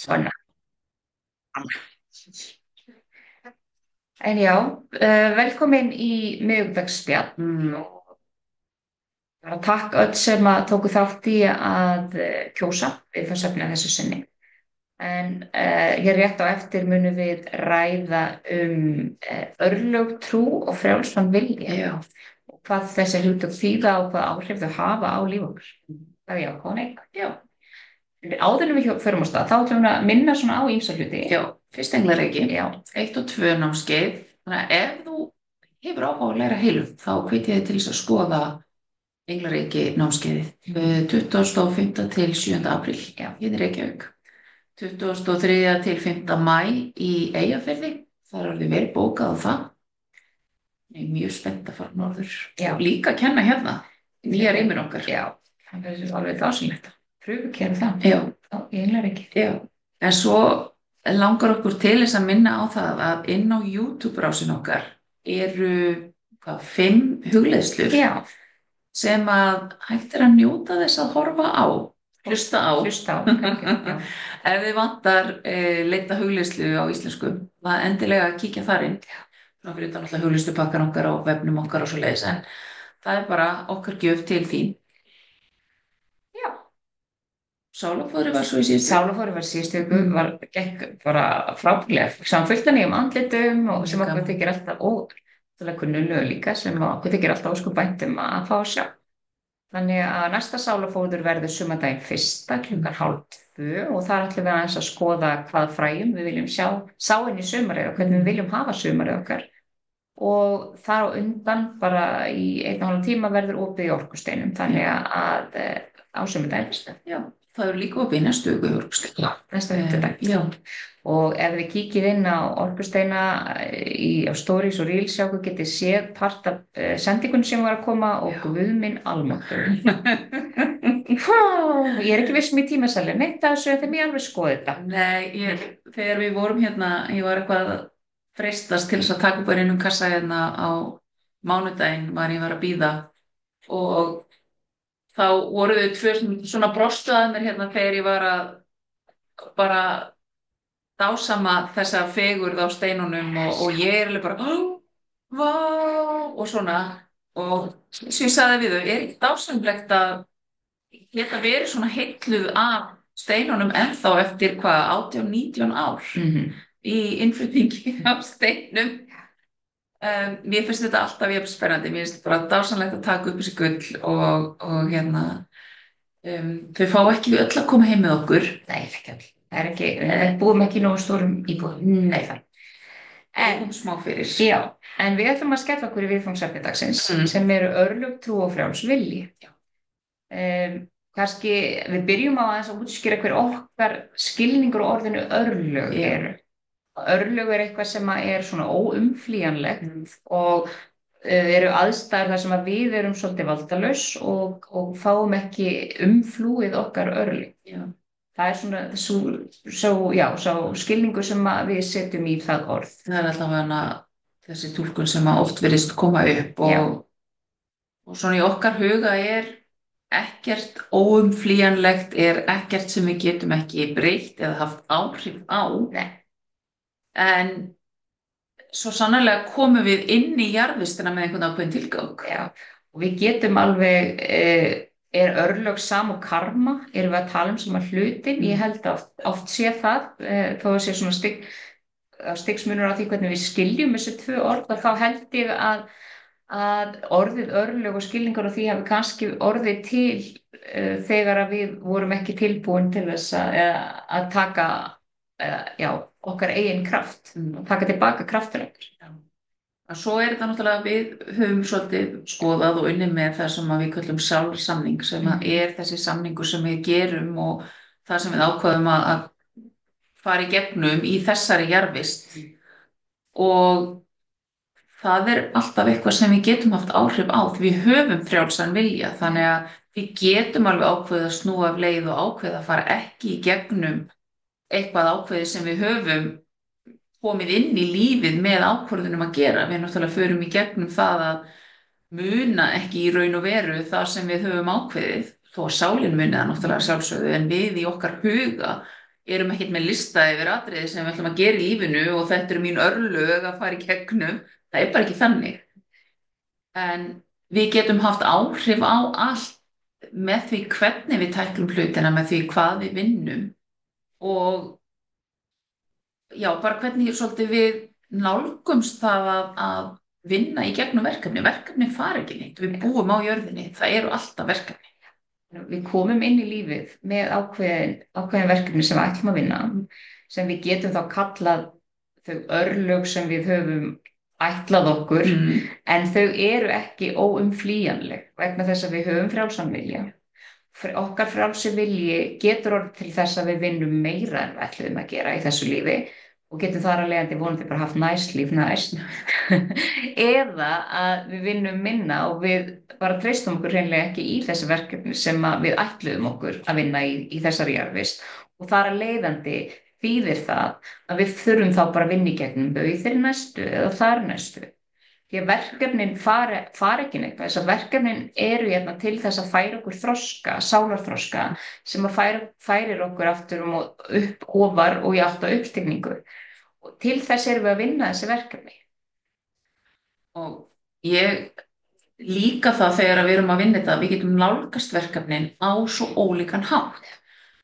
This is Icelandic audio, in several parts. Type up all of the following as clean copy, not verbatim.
Svona. En já, velkomin í miðvikudagsspjall og bara takk öll sem að tóku þátt í að kjósa viðfangsefni að þessu sinni. En hér rétt á eftir munum við ræða örlög, trú og frjálsan vilja Já, og hvað þessi hugtök þýða og hvað áhrif þau hafa á líf okkur. Það er já, hvað neika. já, Áður en við förum á stað, þá ætlum við að minna svona á ýmsa hluti. já, fyrst englareiki, Já, 1 og 2 námskeið. Þannig að ef þú hefur áhuga á að læra heilum, þá hvet ég þig til þess að skoða englareiki námskeiðið. 25. til 7. apríl, já, hérna í Reykjavík. 23. til 5. maí í Eyjafirði. Það er orðið vel bókað á það. Ég er mjög spennt að fara norður. Já. Og líka að kenna hérna, nýja reymir okkar. já, það verður alveg dásamlegt. Pröfukera það. Já. Já, ég englar ekki. Já, en svo langar okkur til þess að minna á það að inn á YouTube-rásin okkar eru 5 hugleiðslur Já, sem að hægt er að njóta þess að horfa á, hlusta á. hlusta á. Já, Ef þið vantar leita hugleiðslu á íslensku, það endilega að kíkja þar inn. Svona fyrir þetta náttúrulega hugleiðslupakkar okkar á vefnum okkar og svo leiðis, en það er bara okkar gjöf til þín. já. Sálafóðri var svo í síðustu. Sálafóri var síðustu viku, gekk bara frábærlega. Saman fullt af nýjum andlitum og sem okkur þykir alltaf ótrúlega kunnulegu líka sem okkur þykir alltaf óskup væntum að fá að sjá. Þannig að næsta sálafóður verður sumardaginn 1. klukkan 1:30 og þar ætlum við aðeins að skoða hvað fræjum við viljum sá inn í sumarið og hvernig við viljum hafa sumarið okkar. Og þar á undan bara í 1,5 tíma verður opið í Orkusteinum þannig að á sumardaginn 1. Já, það eru líka opið í næstu viku í Orkusteina. Næsta fimmtudag. Já, Og ef við kíkið inn á Orkusteina á Stories og Reels sjá hvað getið séð part af sendingun sem var að koma og guð minn almáttur. Ég er ekki viss í tímasalinn neitt að þessu þegar ég alveg skoði þetta. nei, þegar við vorum hérna, ég var eitthvað að freistast til þess að taka upp einum kassa hérna á mánudaginn ég var að bíða og þá voru þau 2 svona brostu að mér hérna þegar ég var að bara dásama þessa fegurð á steinunum og ég er alveg bara vá og svona og svo ég sagði við þau, er ekki dásamlegt að geta verið svona heilluð af steinunum ennþá eftir 18-19 ár í innflutningi á steinum. Mér finnst þetta alltaf jafn spennandi, mér finnst þetta bara dásamlegt að taka upp þessi gull og hérna þau fá ekki öll að koma heim með okkur. Nei, ekki öll. Það er ekki, við búum ekki í nógu stórum íbúðum. Nei, það En, smá fyrir. já, en við ætlum að skella okkur í viðfangsefni dagsins sem eru örlög, trú og frjáls vilji. Kannski við byrjum á aðeins að útskýra hver okkar skilningur á orðinu örlög eru. Örlög er eitthvað sem er svona óumflýjanlegt og eru aðstæður þar sem að við erum svolítið valdalaus og fáum ekki umflúið okkar örlög. Já. Það er svona sá skilningur sem að við setjum í það orð. Það er allavega þessi túlkun sem að oft virðist koma upp Já. og svona í okkar huga er ekkert óumflýjanlegt, er ekkert sem við getum ekki breytt eða haft áhrif á. Nei. En svo sannarlega komum við inn í jarðvistina með einhvern ákveðin tilgang. Já, og við getum alveg, er örlög sam og karma, erum við að tala um sama hlutin, ég held að oft sé það, þó að sé svona stigsmunur á því hvernig við skiljum þessi 2 orð, þá held ég að orðið örlög og skilningar á því hafi kannski orðið til þegar að við vorum ekki tilbúin til þess að taka okkar eigin kraft og taka tilbaka kraftur okkar. En svo er þetta náttúrulega að við höfum svolítið skoðað og unnið með það sem við köllum sálsamning sem er þessi samningur sem við gerum og það sem við ákvaðum að fara í gegnum í þessari jarðvist og það er alltaf eitthvað sem við getum haft áhrif á því við höfum frjálsan vilja þannig að við getum alveg ákveðið að snúa af leið og ákveðið að fara ekki í gegnum eitthvað ákveðið sem við höfum komið inn í lífið með ákvörðunum að gera. Við náttúrulega förum í gegnum það að muna ekki í raun og veru það sem við höfum ákveðið, þó að sálin muni það náttúrulega sjálfsögðu, en við í okkar huga erum ekkert með lista yfir atriði sem við ætlum að gera í lífinu og þetta eru mín örlög að fara í gegnum. Það er bara ekki þannig. En við getum haft áhrif á allt með því hvernig við tæklum hlutina, með því hvað við vinnum og já, bara hvernig svolítið við nálgumst það að vinna í gegnum verkefni. Verkefni fara ekki neitt, við búum á jörðinni, það eru alltaf verkefni. Við komum inn í lífið með ákveðin verkefni sem við ætlum að vinna, sem við getum þá kallað þau örlög sem við höfum ætlað okkur, en þau eru ekki óumflýjanleg vegna þess að við höfum frjálsan vilja. Okkar frjálsi vilji getur orðið til þess að við vinnum meira en við ætluðum að gera í þessu lífi og getum þar að leiðandi vonandi bara haft næst líf næst eða að við vinnum minna og við bara treystum okkur hreinlega ekki í þessi verkefni sem við ætluðum okkur að vinna í þessari jarðvist og þar að leiðandi þýðir það að við þurfum þá bara að vinna í gegnum þau í þeirri næstu eða þar næstu. Því að verkefnin fara ekki neitt. Þess að verkefnin eru hérna til þess að færa okkur þroska, sálarþroska, sem að færir okkur aftur upp ofar og í átt að uppstigningu. Og til þess erum við að vinna þessi verkefni. Og ég líka það þegar við erum að vinna þetta, við getum nálgast verkefnin á svo ólíkan hátt.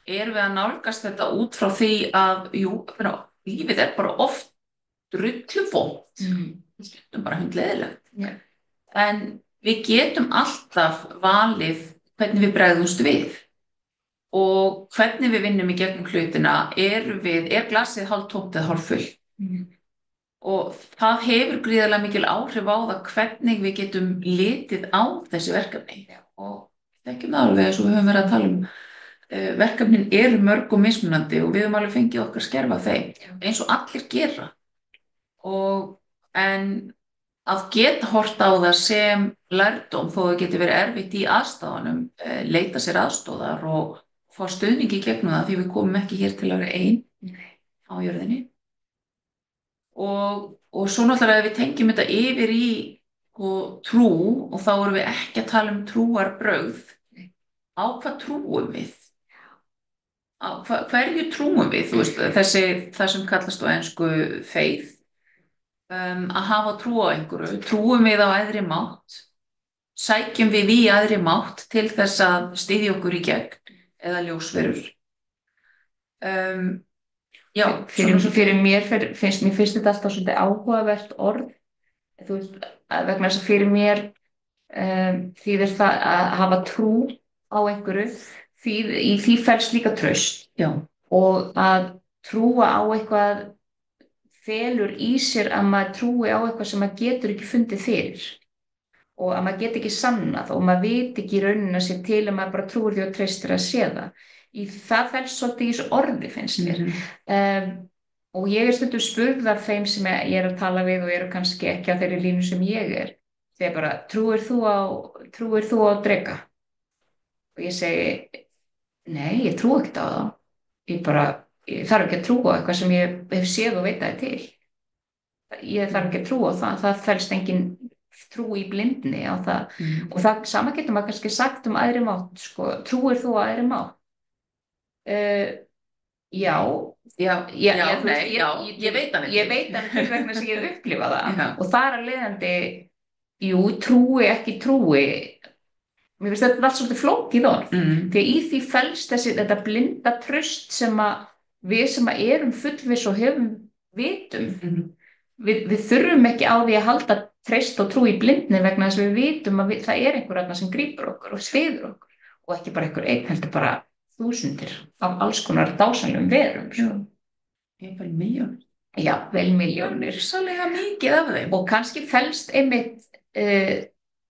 Erum við að nálgast þetta út frá því að, lífið er bara oft drulluvont. Stundum bara hundleiðilegt. Yeah. En við getum alltaf valið hvernig við bregðumst við og hvernig við vinnum í gegnum hlutina. Er glasið hálftómt eða hálffullt? Og það hefur gríðarlega mikil áhrif á það hvernig við getum litið á þessi verkefni. Og þekkjum það alveg eins og við höfum verið að tala um. Verkefnin eru mörg og mismunandi og við höfum alveg fengið okkar skerf af þeim eins og allir gera. En að geta hort á það sem lærdóm þó það geti verið erfitt í aðstæðunum, leita sér aðstoðar og fá stuðning í gegnum það því við komum ekki hér til að vera ein á jörðinni. Og svo náttúrulega ef við tengjum þetta yfir í trú og þá erum við ekki að tala um trúarbrögð. Á hvað trúum við? Hverju trúum við? Þú veist, það sem kallast á ensku faith. Að hafa trú á einhverju, trúum við á æðri mátt, sækjum við í æðri mátt til þess að styðja okkur í gegn eða ljósverur. Fyrir mér finnst þetta alltaf svolítið áhugavert orð, þú veist, vegna þess að fyrir mér þýðir það að hafa trú á einhverju, í því felst líka traust. Já. Og að trúa á eitthvað felur í sér að maður trúi á eitthvað sem maður getur ekki fundið fyrir og að maður getur ekki sannað og maður veit ekki í rauninni sér til að maður bara trúir því og treystir að sé það. Það felst svolítið í þessu orði finnst mér. Og ég stundum spurð af þeim sem ég er að tala við og eru kannski ekki á þeirri línu sem ég er. Þegar bara, trúir þú á dreka? Og ég segi, nei, ég trú ekki á það. Ég þarf ekki að trúa á eitthvað sem ég hef séð og veit að það til. Ég þarf ekki að trúa á það. Það felst engin trú í blindni á það. Og það sama getur maður kannski sagt um æðri mátt. Sko, trúir þú á æðri mátt? Já. Ég veit hann ekki vegna sem ég hef upplifað það. Og þar að leiðandi, trúi ekki trúi. Mér finnst þetta allt svolítið flókið orð. Því að í því felst þetta blinda traust sem við sem erum fullviss og vitum. Við þurfum ekki á því að halda treyst og trú í blindni vegna þess að við vitum að það er einhver annað sem grípur okkur og styður okkur og ekki bara einhver einn, heldur bara þúsundir af alls konar dásamlegum verum. Vel milljónir. Já, vel milljónir. Sannlega mikið af þeim. Og kannski felst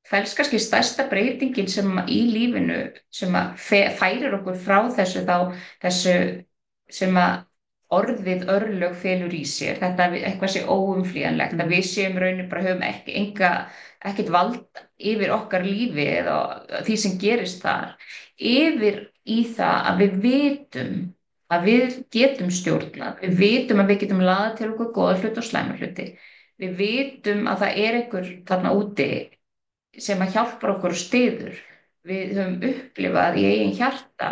kannski stærsta breytingin sem í lífinu sem færir okkur frá þessu sem orðið örlög felur í sér, þetta eitthvað sé óumflýjanlegt, að við séum raunin bara höfum ekkert vald yfir okkar lífi eða því sem gerist þar, yfir í það að við vitum að við getum stjórnað, við vitum að við getum laðað til okkur góða hluti og slæma hluti, við vitum að það er einhver þarna úti sem að hjálpar okkur og styður, við höfum upplifað í eigin hjarta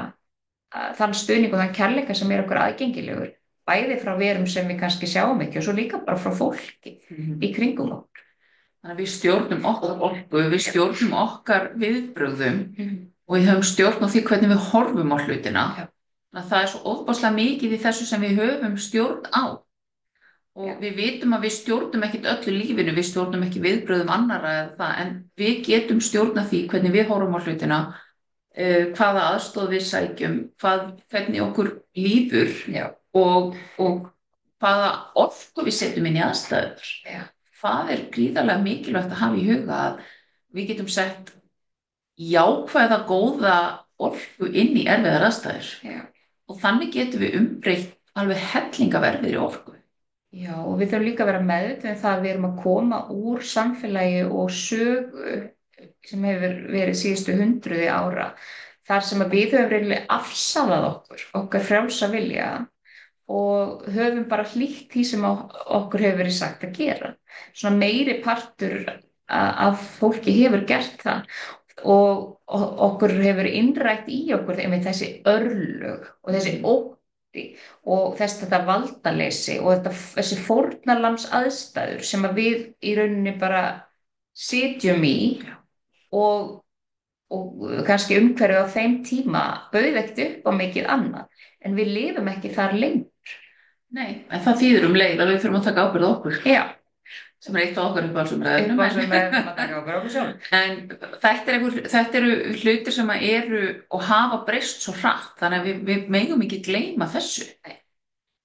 þann stuðning og þann kærleika sem okkur aðgengilegur, bæði frá verum sem við kannski sjáum ekki og svo líka bara frá fólki í kringum okkur. Þannig að við stjórnum okkar orku, við stjórnum okkar viðbrögðum og við höfum stjórn á því hvernig við horfum á hlutina. Þannig að það er svo ofboðslega mikið í þessu sem við höfum stjórn á. Og við vitum að við stjórnum ekkert öllu lífinu, við stjórnum ekki viðbrögðum annarra eða það, en við getum stjórna því hvernig við horfum á hlutina, hvaða aðstoð við sækjum, hvernig okkur líður og hvaða orku við setjum inn í aðstæður. Það er gríðarlega mikilvægt að hafa í huga að við getum sett jákvæða, góða orku inn í erfiðar aðstæður. Og þannig getum við umbreytt alveg helling af erfiðri orku. Já, og við þurfum líka að vera meðvituð um það að við erum að koma úr samfélagi og sögu sem hefur verið síðustu 100 ára, þar sem að við höfum reynilega afsalað okkar frjálsa vilja og höfum bara hlýtt því sem okkur hefur verið sagt að gera. Svona meiri partur af fólki hefur gert það og okkur hefur innrætt í okkur þessi örlög og þessi ótti og þetta valdaleysi og þessi fórnarlams aðstæður sem að við í rauninni bara sitjum í og kannski umhverfið á þeim tíma bauð ekkert upp á mikið annað, en við lifum ekki þar lengur. Nei, en það þýðir leið að við þurfum að taka ábyrgð á okkur. Já. Sem er eitt af okkar uppáhaldsumræðum. Að taka ábyrgð á okkur sjálf. En þetta eru hlutir sem eru og hafa breyst svo hratt, þannig að við megum ekki gleyma þessu.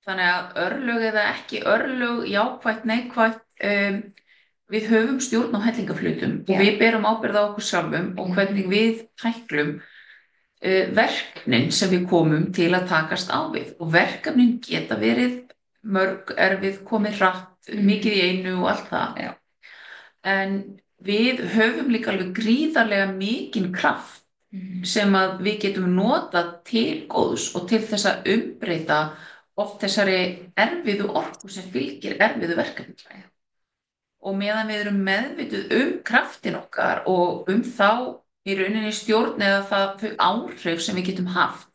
Þannig að örlög eða ekki örlög, jákvætt, neikvætt, við höfum stjórn á hellingaflutum og við berum ábyrgð á okkur sjálfum og hvernig við tæklum verkefnin sem við komum til að takast á við. Og verkefnin geta verið mörg, erfið, komið hratt, mikið í einu og allt það. En við höfum líka alveg gríðarlega mikinn kraft sem að við getum notað til góðs og til þess að umbreyta oft þessari erfiðu orku sem fylgir erfiðu verkefni. Og meðan við erum meðvituð kraftin okkar og þá í rauninni stjórn eða þau áhrif sem við getum haft,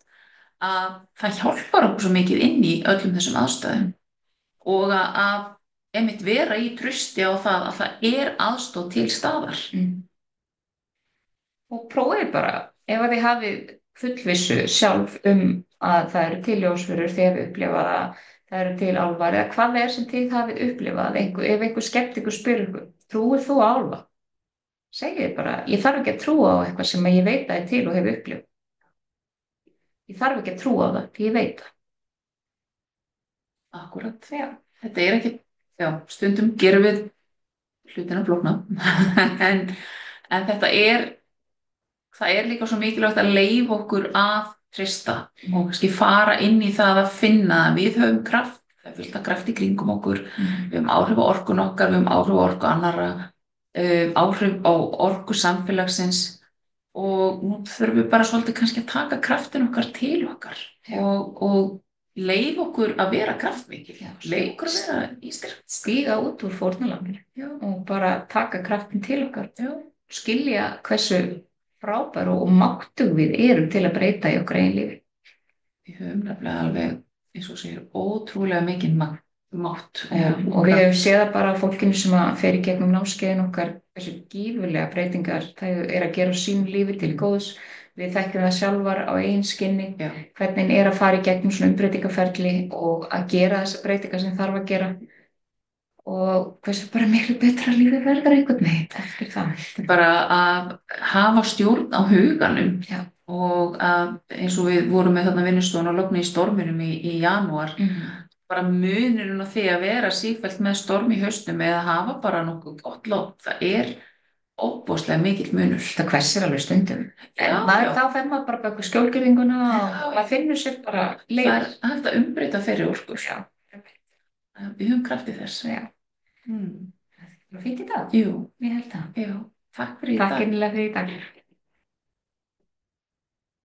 að það hjálpar okkur svo mikið inn í öllum þessum aðstæðum og að einmitt vera í trausti á það að það er aðstoð til staðar. Og prófið bara, ef að þið hafið fullvissu sjálf að það eru til ljósverur, þið hafið upplifað það eru til álfar eða hvað það sem þið hafið upplifað, ef einhver skeptikur spyr ykkur, trúir þú á álfa? Segið bara, ég þarf ekki að trúa á eitthvað sem ég veit að er til og hefur upplifað. Ég þarf ekki að trúa á það, því ég veit það. Akkúrat, þetta er ekki, stundum gerum við hlutina flókna, en það er líka svo mikilvægt að leyfa okkur að treysta og kannski fara inn í það að finna að við höfum kraft, það er fullt af kraft í kringum okkur, við höfum áhrif á orkun okkar, við höfum áhrif á orku annarra, áhrif á orku samfélagsins og nú þurfum við bara svolítið kannski að taka kraftin okkar til okkar og leyfa okkur að vera kraftmikil, leyfa okkur að vera í styrk, stíga út úr fórnarlambinu og bara taka kraftin til okkar, skilja hversu frábær og máttug við erum til að breyta í okkar eigin lífi. Við höfum nefnilega alveg, eins og segir, ótrúlega mikinn mátt. Og við hefum séð það bara á fólkinu sem að fer í gegnum námskeiðin okkar, þessu gífurlega breytingar það er að gera á sínu lífi til góðs. Við þekkjum það sjálfar á eigin skinni, hvernig er að fara í gegnum svona umbreytingaferli og að gera þessa breytingar sem þarf að gera og hversu bara miklu betra lífið verður einhvern veginn eftir það. Bara að hafa stjórn á huganum og að eins og við vorum með þarna vinnustofan á Logni í storminum í janúar, bara munurinn á því að vera sífellt með storm í hausnum eða hafa bara nokkuð gott logn, það er óbúslega mikill munur. Það hvessir alveg stundum. Þá fer maður bara baka skjólgirðinguna og maður finnur sér bara leið. Það er hægt að umbreyta þeirri orku. Við höfum kraftið þess. Það er fínt í dag. Jú. Ég held það. Takk fyrir í dag. Takk innilega fyrir í dag.